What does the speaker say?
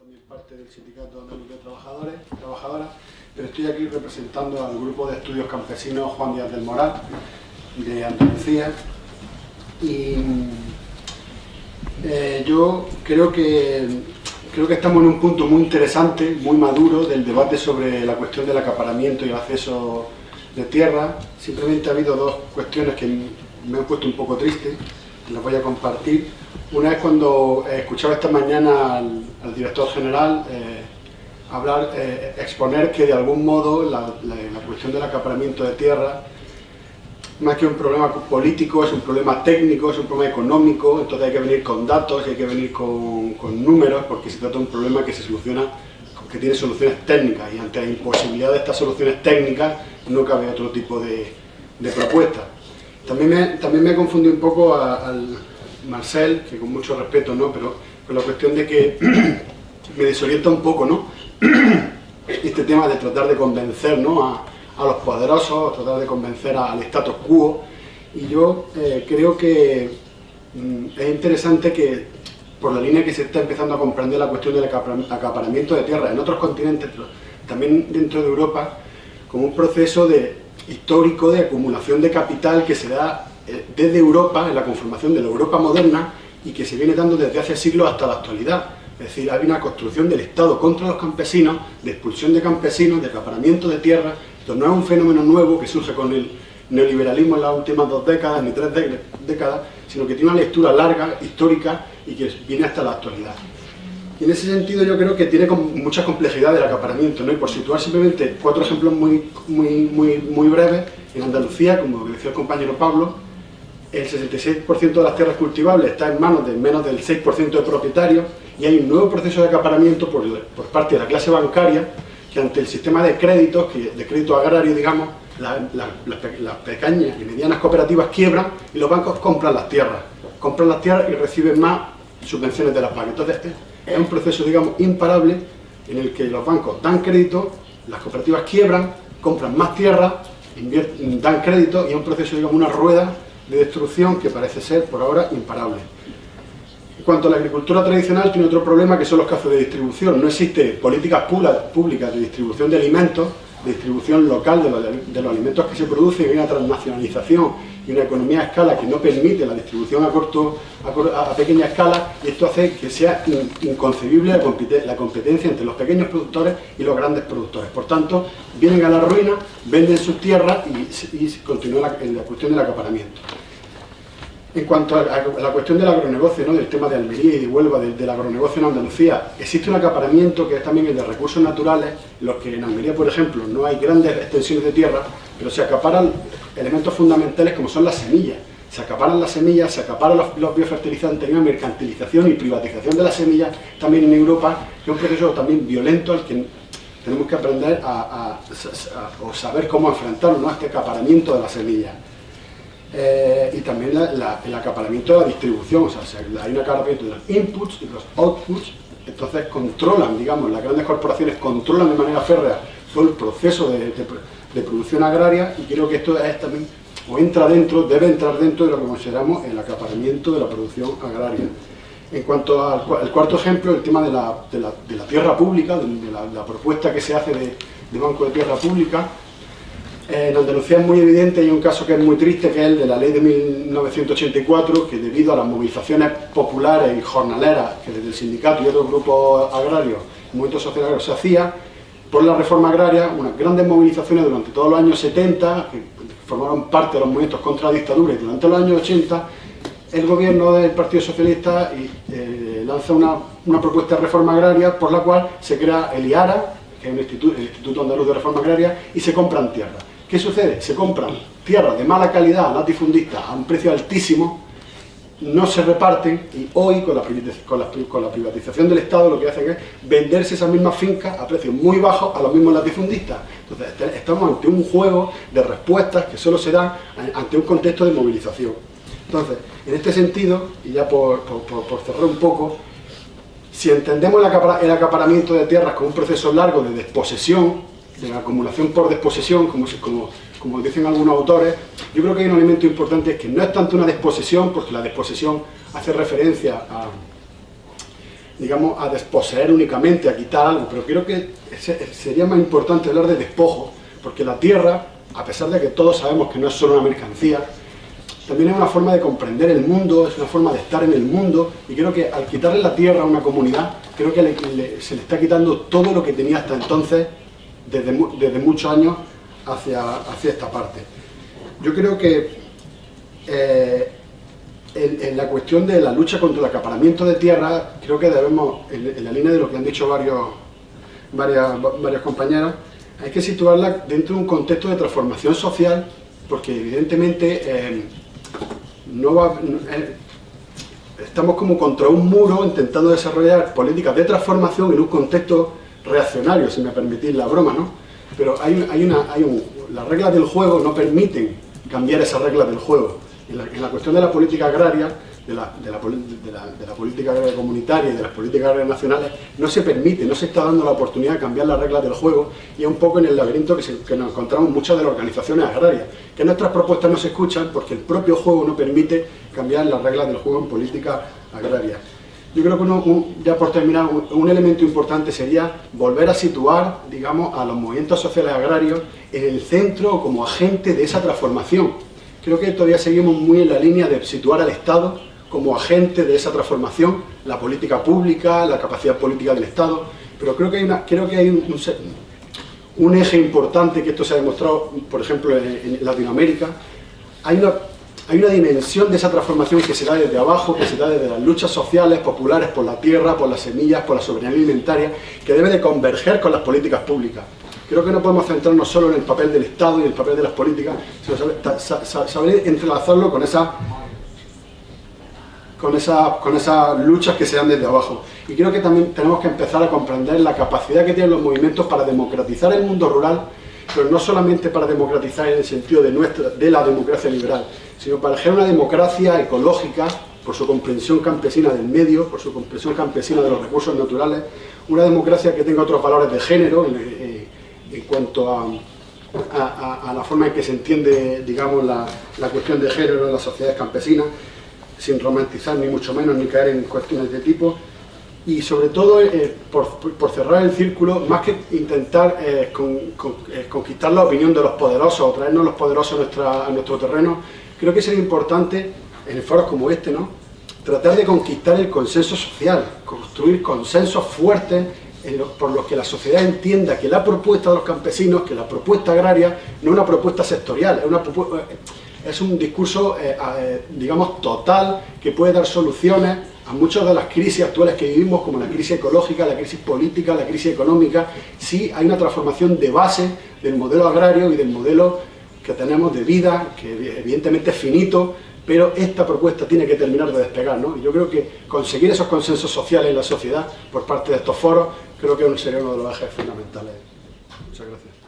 también parte del Sindicato Andaluz de Trabajadores y Trabajadoras, pero estoy aquí representando al Grupo de Estudios Campesinos Juan Díaz del Moral, de Andalucía. Y yo creo que estamos en un punto muy interesante, muy maduro del debate sobre la cuestión del acaparamiento y el acceso de tierra. Simplemente ha habido dos cuestiones que me han puesto un poco triste, que las voy a compartir. Una es cuando escuchaba esta mañana al director general exponer que de algún modo la cuestión del acaparamiento de tierra, más que un problema político, es un problema técnico, es un problema económico, entonces hay que venir con datos, hay que venir con números, porque se trata de un problema que se soluciona, que tiene soluciones técnicas, y ante la imposibilidad de estas soluciones técnicas no cabe otro tipo de propuesta. También me confundí un poco al Marcel, que con mucho respeto, ¿no?, pero con la cuestión de que me desorienta un poco, ¿no?, este tema de tratar de convencer, ¿no?, a los poderosos, tratar de convencer al status quo. Y yo creo que es interesante que, por la línea que se está empezando a comprender la cuestión del acaparamiento de tierra en otros continentes, pero también dentro de Europa, como un proceso histórico de acumulación de capital que se da desde Europa, en la conformación de la Europa moderna, y que se viene dando desde hace siglos hasta la actualidad. Es decir, hay una construcción del Estado contra los campesinos, de expulsión de campesinos, de acaparamiento de tierra. Esto no es un fenómeno nuevo que surge con el neoliberalismo en las últimas 2 décadas, ni 3 décadas, sino que tiene una lectura larga, histórica, y que viene hasta la actualidad. Y en ese sentido yo creo que tiene mucha complejidad el acaparamiento, ¿no? Y por situar simplemente 4 ejemplos muy breves, en Andalucía, como decía el compañero Pablo, el 66% de las tierras cultivables está en manos de menos del 6% de propietarios, y hay un nuevo proceso de acaparamiento por parte de la clase bancaria, que ante el sistema de créditos, de crédito agrario, digamos, las pequeñas y medianas cooperativas quiebran y los bancos compran las tierras y reciben más subvenciones de las PAC. Entonces es un proceso, digamos, imparable, en el que los bancos dan crédito, las cooperativas quiebran, compran más tierra, dan crédito, y es un proceso, digamos, una rueda de destrucción que parece ser por ahora imparable. En cuanto a la agricultura tradicional, tiene otro problema, que son los casos de distribución. No existe políticas públicas de distribución de alimentos, de distribución local de los alimentos que se producen. Hay una transnacionalización y una economía a escala que no permite la distribución a pequeña escala, y esto hace que sea inconcebible la competencia entre los pequeños productores y los grandes productores. Por tanto, vienen a la ruina, venden sus tierras y continúa la cuestión del acaparamiento. En cuanto a la cuestión del agronegocio, ¿no?, del tema de Almería y de Huelva, del agronegocio en Andalucía, existe un acaparamiento que es también el de recursos naturales, en los que en Almería, por ejemplo, no hay grandes extensiones de tierra, pero se acaparan elementos fundamentales como son las semillas. Se acaparan las semillas, se acaparan los biofertilizantes, hay una mercantilización y privatización de las semillas también en Europa, que es un proceso también violento al que tenemos que aprender o saber cómo enfrentarlo, ¿no?, a este acaparamiento de las semillas. Y también el acaparamiento de la distribución, o sea, hay un acaparamiento de los inputs y los outputs. Entonces controlan, digamos, las grandes corporaciones controlan de manera férrea todo el proceso de producción agraria, y creo que esto es también, debe entrar dentro de lo que consideramos el acaparamiento de la producción agraria. En cuanto al cuarto ejemplo, el tema de la tierra pública, de la propuesta que se hace de Banco de Tierra Pública. En Andalucía es muy evidente, hay un caso que es muy triste, que es el de la ley de 1984, que debido a las movilizaciones populares y jornaleras que desde el sindicato y otros grupos agrarios, movimientos sociales, se hacía por la reforma agraria, unas grandes movilizaciones durante todos los años 70, que formaron parte de los movimientos contra la dictadura, y durante los años 80 el gobierno del Partido Socialista lanza una propuesta de reforma agraria por la cual se crea el IARA, que es el Instituto Andaluz de Reforma Agraria, y se compran tierras. ¿Qué sucede? Se compran tierras de mala calidad a latifundistas a un precio altísimo, no se reparten, y hoy con la privatización del Estado lo que hacen es venderse esas mismas fincas a precios muy bajos a los mismos latifundistas. Entonces estamos ante un juego de respuestas que solo se dan ante un contexto de movilización. Entonces, en este sentido, y ya por cerrar un poco, si entendemos el acaparamiento de tierras como un proceso largo de desposesión, de acumulación por desposesión, como dicen algunos autores, yo creo que hay un elemento importante, es que no es tanto una desposesión, porque la desposesión hace referencia digamos, a desposeer únicamente, a quitar algo, pero creo que sería más importante hablar de despojo, porque la tierra, a pesar de que todos sabemos que no es solo una mercancía, también es una forma de comprender el mundo, es una forma de estar en el mundo, y creo que al quitarle la tierra a una comunidad, creo que se le está quitando todo lo que tenía hasta entonces, desde muchos años, hacia esta parte. Yo creo que en la cuestión de la lucha contra el acaparamiento de tierra, creo que debemos, en la línea de lo que han dicho varios compañeros, hay que situarla dentro de un contexto de transformación social, porque evidentemente estamos como contra un muro intentando desarrollar políticas de transformación en un contexto reaccionario, si me permitís la broma, ¿no? Pero las reglas del juego no permiten cambiar esas reglas del juego. En la cuestión de la política agraria, de la política agraria comunitaria y de las políticas agrarias nacionales, no se permite, no se está dando la oportunidad de cambiar las reglas del juego, y es un poco en el laberinto que nos encontramos muchas de las organizaciones agrarias, que nuestras propuestas no se escuchan porque el propio juego no permite cambiar las reglas del juego en política agraria. Yo creo que ya por terminar, un elemento importante sería volver a situar, digamos, a los movimientos sociales agrarios en el centro como agente de esa transformación. Creo que todavía seguimos muy en la línea de situar al Estado como agente de esa transformación, la política pública, la capacidad política del Estado, pero creo que hay un eje importante, que esto se ha demostrado, por ejemplo, en Latinoamérica. Hay una dimensión de esa transformación que se da desde abajo, que se da desde las luchas sociales, populares, por la tierra, por las semillas, por la soberanía alimentaria, que debe de converger con las políticas públicas. Creo que no podemos centrarnos solo en el papel del Estado y el papel de las políticas, sino saber entrelazarlo con esas luchas que se dan desde abajo. Y creo que también tenemos que empezar a comprender la capacidad que tienen los movimientos para democratizar el mundo rural, pero no solamente para democratizar en el sentido de la democracia liberal, sino para generar una democracia ecológica, por su comprensión campesina del medio, por su comprensión campesina de los recursos naturales, una democracia que tenga otros valores de género en cuanto a la forma en que se entiende, digamos, la cuestión de género en las sociedades campesinas, sin romantizar ni mucho menos, ni caer en cuestiones de tipo. Y sobre todo, por cerrar el círculo, más que intentar conquistar la opinión de los poderosos o traernos los poderosos a nuestro terreno, creo que sería importante, en foros como este, ¿no?, tratar de conquistar el consenso social, construir consensos fuertes por los que la sociedad entienda que la propuesta de los campesinos, que la propuesta agraria, no es una propuesta sectorial, es un discurso, digamos, total, que puede dar soluciones a muchas de las crisis actuales que vivimos, como la crisis ecológica, la crisis política, la crisis económica. Sí hay una transformación de base del modelo agrario y del modelo que tenemos de vida, que evidentemente es finito, pero esta propuesta tiene que terminar de despegar, ¿no? Y yo creo que conseguir esos consensos sociales en la sociedad por parte de estos foros, creo que sería uno de los ejes fundamentales. Muchas gracias.